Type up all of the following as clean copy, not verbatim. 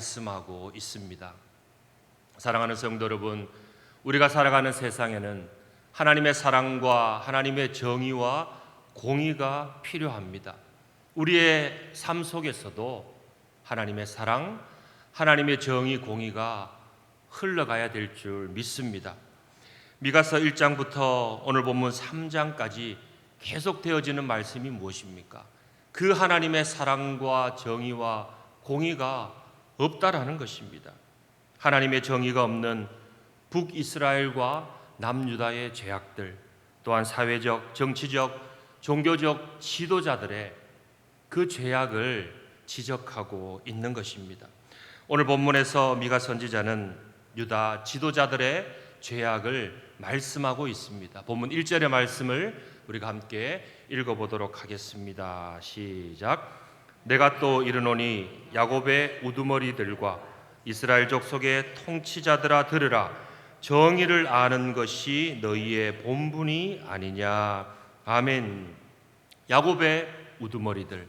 말씀하고 있습니다. 사랑하는 성도 여러분, 우리가 살아가는 세상에는 하나님의 사랑과 하나님의 정의와 공의가 필요합니다. 우리의 삶 속에서도 하나님의 사랑, 하나님의 정의, 공의가 흘러가야 될 줄 믿습니다. 미가서 1장부터 오늘 본문 3장까지 계속되어지는 말씀이 무엇입니까? 그 하나님의 사랑과 정의와 공의가 없다라는 것입니다. 하나님의 정의가 없는 북이스라엘과 남유다의 죄악들, 또한 사회적, 정치적, 종교적 지도자들의 그 죄악을 지적하고 있는 것입니다. 오늘 본문에서 미가 선지자는 유다 지도자들의 죄악을 말씀하고 있습니다. 본문 1절의 말씀을 우리가 함께 읽어보도록 하겠습니다. 시작. 내가 또 이르노니 야곱의 우두머리들과 이스라엘 족속의 통치자들아 들으라. 정의를 아는 것이 너희의 본분이 아니냐. 아멘. 야곱의 우두머리들,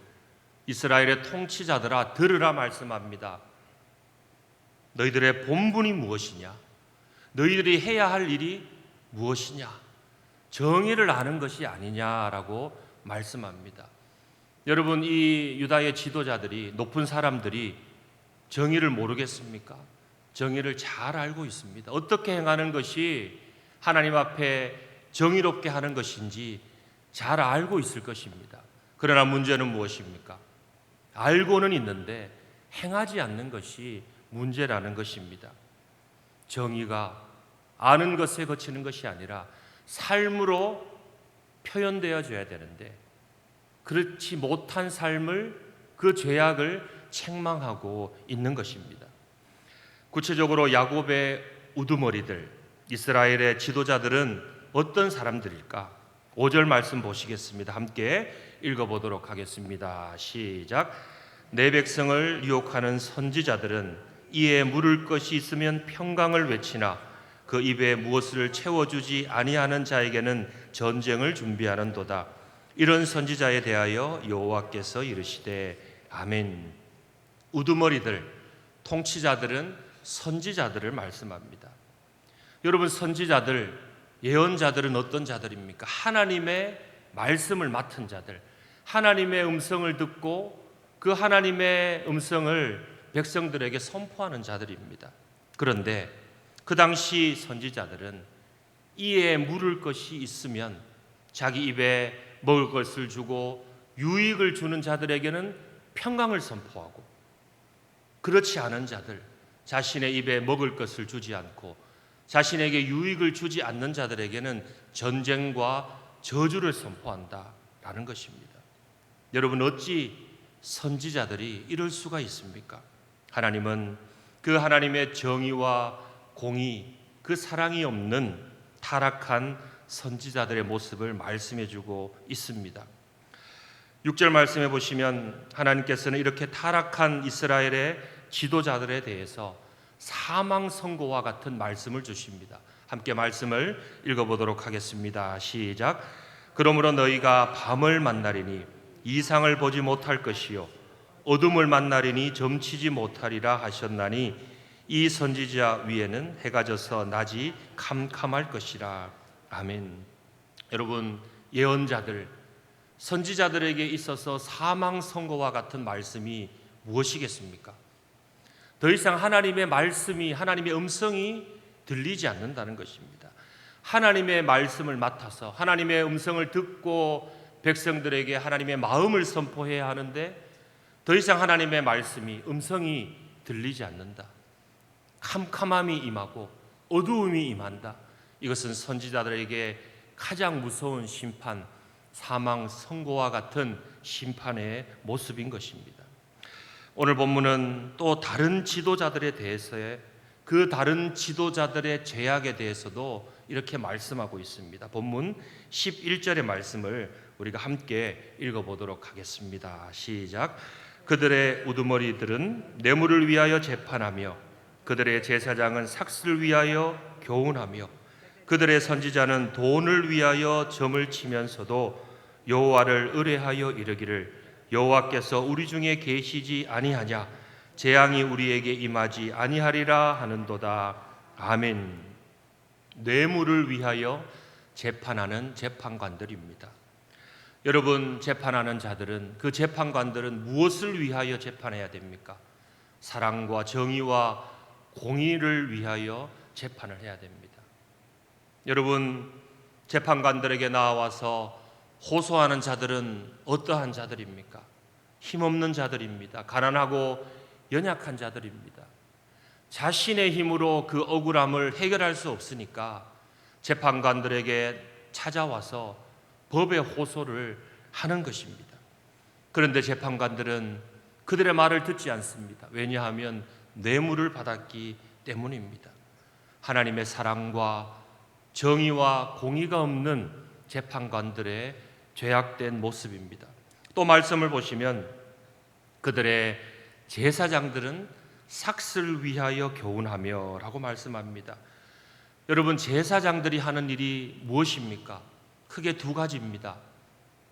이스라엘의 통치자들아 들으라 말씀합니다. 너희들의 본분이 무엇이냐? 너희들이 해야 할 일이 무엇이냐? 정의를 아는 것이 아니냐라고 말씀합니다. 여러분, 이 유다의 지도자들이, 높은 사람들이 정의를 모르겠습니까? 정의를 잘 알고 있습니다. 어떻게 행하는 것이 하나님 앞에 정의롭게 하는 것인지 잘 알고 있을 것입니다. 그러나 문제는 무엇입니까? 알고는 있는데 행하지 않는 것이 문제라는 것입니다. 정의가 아는 것에 그치는 것이 아니라 삶으로 표현되어져야 되는데 그렇지 못한 삶을, 그 죄악을 책망하고 있는 것입니다. 구체적으로 야곱의 우두머리들, 이스라엘의 지도자들은 어떤 사람들일까? 5절 말씀 보시겠습니다. 함께 읽어보도록 하겠습니다. 시작. 내 백성을 유혹하는 선지자들은 이에 물을 것이 있으면 평강을 외치나 그 입에 무엇을 채워주지 아니하는 자에게는 전쟁을 준비하는도다. 이런 선지자에 대하여 여호와께서 이르시되 아멘. 우두머리들, 통치자들은 선지자들을 말씀합니다. 여러분, 선지자들, 예언자들은 어떤 자들입니까? 하나님의 말씀을 맡은 자들, 하나님의 음성을 듣고 그 하나님의 음성을 백성들에게 선포하는 자들입니다. 그런데 그 당시 선지자들은 이에 물을 것이 있으면 자기 입에 먹을 것을 주고 유익을 주는 자들에게는 평강을 선포하고, 그렇지 않은 자들, 자신의 입에 먹을 것을 주지 않고 자신에게 유익을 주지 않는 자들에게는 전쟁과 저주를 선포한다라는 것입니다. 여러분, 어찌 선지자들이 이럴 수가 있습니까? 하나님은 그 하나님의 정의와 공의, 그 사랑이 없는 타락한 선지자들의 모습을 말씀해 주고 있습니다. 6절 말씀해 보시면 하나님께서는 이렇게 타락한 이스라엘의 지도자들에 대해서 사망 선고와 같은 말씀을 주십니다. 함께 말씀을 읽어보도록 하겠습니다. 시작. 그러므로 너희가 밤을 만나리니 이상을 보지 못할 것이요 어둠을 만나리니 점치지 못하리라 하셨나니 이 선지자 위에는 해가 져서 낮이 캄캄할 것이라. 아멘. 여러분, 예언자들, 선지자들에게 있어서 사망 선고와 같은 말씀이 무엇이겠습니까? 더 이상 하나님의 말씀이, 하나님의 음성이 들리지 않는다는 것입니다. 하나님의 말씀을 맡아서 하나님의 음성을 듣고 백성들에게 하나님의 마음을 선포해야 하는데 더 이상 하나님의 말씀이, 음성이 들리지 않는다. 캄캄함이 임하고 어두움이 임한다. 이것은 선지자들에게 가장 무서운 심판, 사망 선고와 같은 심판의 모습인 것입니다. 오늘 본문은 또 다른 지도자들에 대해서의, 그 다른 지도자들의 죄악에 대해서도 이렇게 말씀하고 있습니다. 본문 11절의 말씀을 우리가 함께 읽어보도록 하겠습니다. 시작. 그들의 우두머리들은 뇌물을 위하여 재판하며 그들의 제사장은 삭슬을 위하여 교훈하며 그들의 선지자는 돈을 위하여 점을 치면서도 여호와를 의뢰하여 이르기를 여호와께서 우리 중에 계시지 아니하냐 재앙이 우리에게 임하지 아니하리라 하는도다. 아멘. 뇌물을 위하여 재판하는 재판관들입니다. 여러분, 재판하는 자들은, 그 재판관들은 무엇을 위하여 재판해야 됩니까? 사랑과 정의와 공의를 위하여 재판을 해야 됩니다. 여러분, 재판관들에게 나와서 호소하는 자들은 어떠한 자들입니까? 힘없는 자들입니다. 가난하고 연약한 자들입니다. 자신의 힘으로 그 억울함을 해결할 수 없으니까 재판관들에게 찾아와서 법의 호소를 하는 것입니다. 그런데 재판관들은 그들의 말을 듣지 않습니다. 왜냐하면 뇌물을 받았기 때문입니다. 하나님의 사랑과 정의와 공의가 없는 재판관들의 죄악된 모습입니다. 또 말씀을 보시면 그들의 제사장들은 삭슬 위하여 교훈하며 라고 말씀합니다. 여러분, 제사장들이 하는 일이 무엇입니까? 크게 두 가지입니다.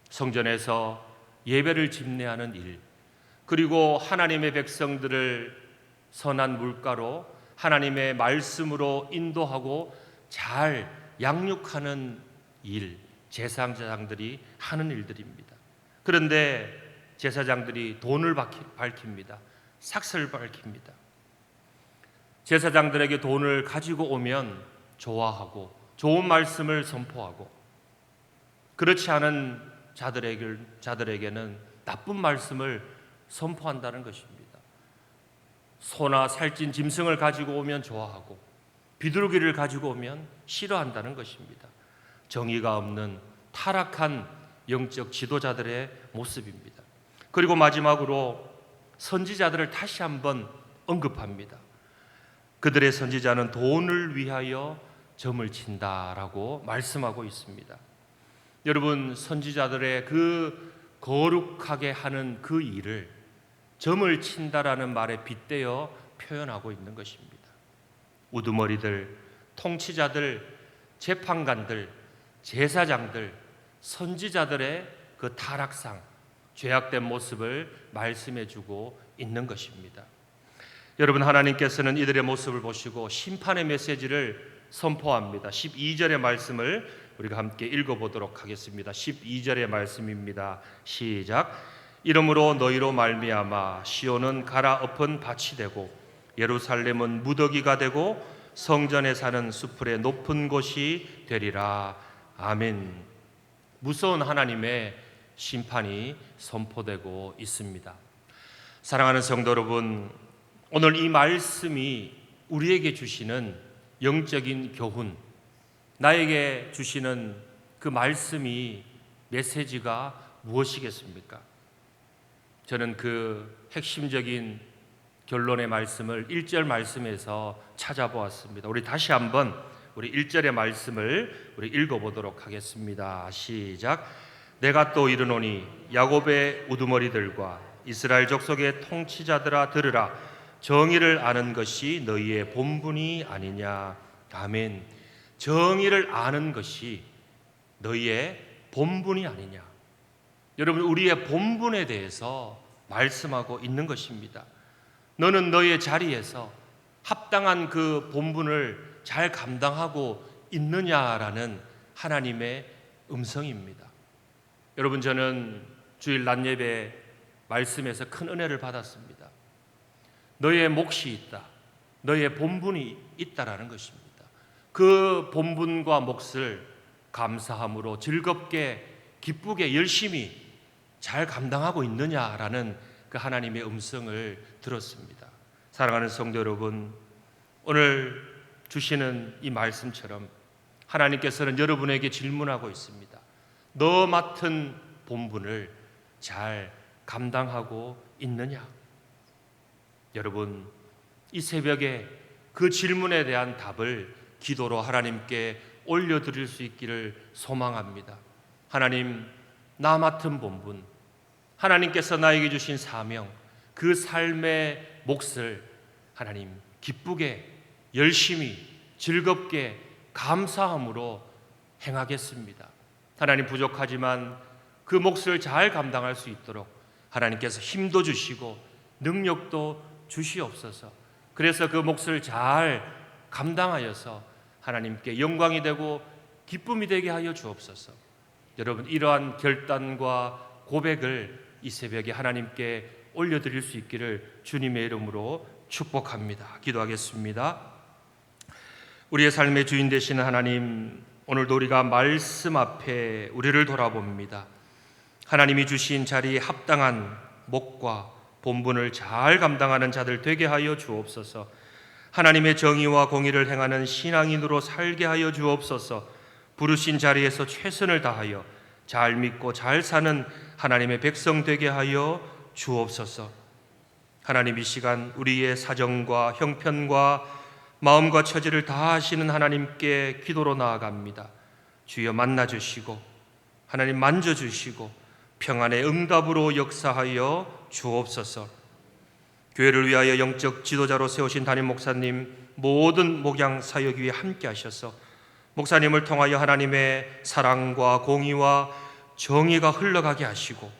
성전에서 예배를 집례하는 일, 그리고 하나님의 백성들을 선한 물가로 하나님의 말씀으로 인도하고 잘 양육하는 일, 제사장들이 하는 일들입니다. 그런데 제사장들이 돈을 밝힙니다. 삭슬을 밝힙니다. 제사장들에게 돈을 가지고 오면 좋아하고 좋은 말씀을 선포하고, 그렇지 않은 자들에게는 나쁜 말씀을 선포한다는 것입니다. 소나 살찐 짐승을 가지고 오면 좋아하고 비둘기를 가지고 오면 싫어한다는 것입니다. 정의가 없는 타락한 영적 지도자들의 모습입니다. 그리고 마지막으로 선지자들을 다시 한번 언급합니다. 그들의 선지자는 돈을 위하여 점을 친다라고 말씀하고 있습니다. 여러분, 선지자들의 그 거룩하게 하는 그 일을 점을 친다라는 말에 빗대어 표현하고 있는 것입니다. 우두머리들, 통치자들, 재판관들, 제사장들, 선지자들의 그 타락상, 죄악된 모습을 말씀해주고 있는 것입니다. 여러분, 하나님께서는 이들의 모습을 보시고 심판의 메시지를 선포합니다. 12절의 말씀을 우리가 함께 읽어보도록 하겠습니다. 12절의 말씀입니다. 시작. 이러므로 너희로 말미암아 시온은 갈아엎은 밭이 되고 예루살렘은 무더기가 되고 성전에 사는 수풀의 높은 곳이 되리라. 아멘. 무서운 하나님의 심판이 선포되고 있습니다. 사랑하는 성도 여러분, 오늘 이 말씀이 우리에게 주시는 영적인 교훈, 나에게 주시는 그 말씀이, 메시지가 무엇이겠습니까? 저는 그 핵심적인 결론의 말씀을 1절 말씀에서 찾아보았습니다. 우리 다시 한번 우리 1절의 말씀을 우리 읽어보도록 하겠습니다. 시작. 내가 또 이르노니 야곱의 우두머리들과 이스라엘 족속의 통치자들아 들으라. 정의를 아는 것이 너희의 본분이 아니냐. 아멘. 정의를 아는 것이 너희의 본분이 아니냐. 여러분, 우리의 본분에 대해서 말씀하고 있는 것입니다. 너는 너의 자리에서 합당한 그 본분을 잘 감당하고 있느냐라는 하나님의 음성입니다. 여러분, 저는 주일 낮 예배 말씀에서 큰 은혜를 받았습니다. 너의 몫이 있다, 너의 본분이 있다라는 것입니다. 그 본분과 몫을 감사함으로 즐겁게 기쁘게 열심히 잘 감당하고 있느냐라는 그 하나님의 음성을 들었습니다. 사랑하는 성도 여러분, 오늘 주시는 이 말씀처럼 하나님께서는 여러분에게 질문하고 있습니다. 너 맡은 본분을 잘 감당하고 있느냐? 여러분, 이 새벽에 그 질문에 대한 답을 기도로 하나님께 올려드릴 수 있기를 소망합니다. 하나님, 나 맡은 본분, 하나님께서 나에게 주신 사명, 그 삶의 몫을 하나님 기쁘게 열심히 즐겁게 감사함으로 행하겠습니다. 하나님, 부족하지만 그 몫을 잘 감당할 수 있도록 하나님께서 힘도 주시고 능력도 주시옵소서. 그래서 그 몫을 잘 감당하여서 하나님께 영광이 되고 기쁨이 되게 하여 주옵소서. 여러분, 이러한 결단과 고백을 이 새벽에 하나님께 올려드릴 수 있기를 주님의 이름으로 축복합니다. 기도하겠습니다. 우리의 삶의 주인 되시는 하나님, 오늘도 우리가 말씀 앞에 우리를 돌아봅니다. 하나님이 주신 자리에 합당한 몫과 본분을 잘 감당하는 자들 되게 하여 주옵소서. 하나님의 정의와 공의를 행하는 신앙인으로 살게 하여 주옵소서. 부르신 자리에서 최선을 다하여 잘 믿고 잘 사는 하나님의 백성 되게 하여 주옵소서. 하나님, 이 시간 우리의 사정과 형편과 마음과 처지를 다 아시는 하나님께 기도로 나아갑니다. 주여 만나주시고 하나님 만져주시고 평안의 응답으로 역사하여 주옵소서. 교회를 위하여 영적 지도자로 세우신 담임 목사님, 모든 목양 사역 위에 함께 하셔서 목사님을 통하여 하나님의 사랑과 공의와 정의가 흘러가게 하시고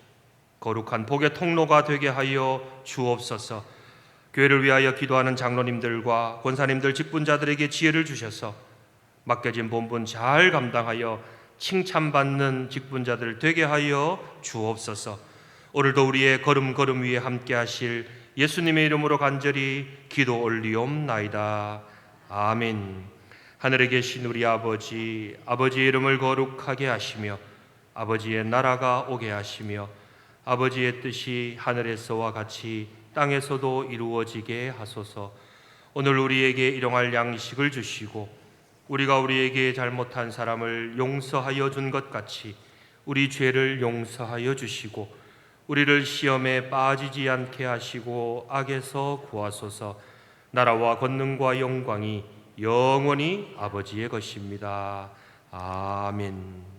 거룩한 복의 통로가 되게 하여 주옵소서. 교회를 위하여 기도하는 장로님들과 권사님들, 직분자들에게 지혜를 주셔서 맡겨진 본분 잘 감당하여 칭찬받는 직분자들 되게 하여 주옵소서. 오늘도 우리의 걸음걸음 위에 함께 하실 예수님의 이름으로 간절히 기도 올리옵나이다. 아멘. 하늘에 계신 우리 아버지, 아버지의 이름을 거룩하게 하시며 아버지의 나라가 오게 하시며 아버지의 뜻이 하늘에서와 같이 땅에서도 이루어지게 하소서. 오늘 우리에게 일용할 양식을 주시고 우리가 우리에게 잘못한 사람을 용서하여 준 것 같이 우리 죄를 용서하여 주시고 우리를 시험에 빠지지 않게 하시고 악에서 구하소서. 나라와 권능과 영광이 영원히 아버지의 것입니다. 아멘.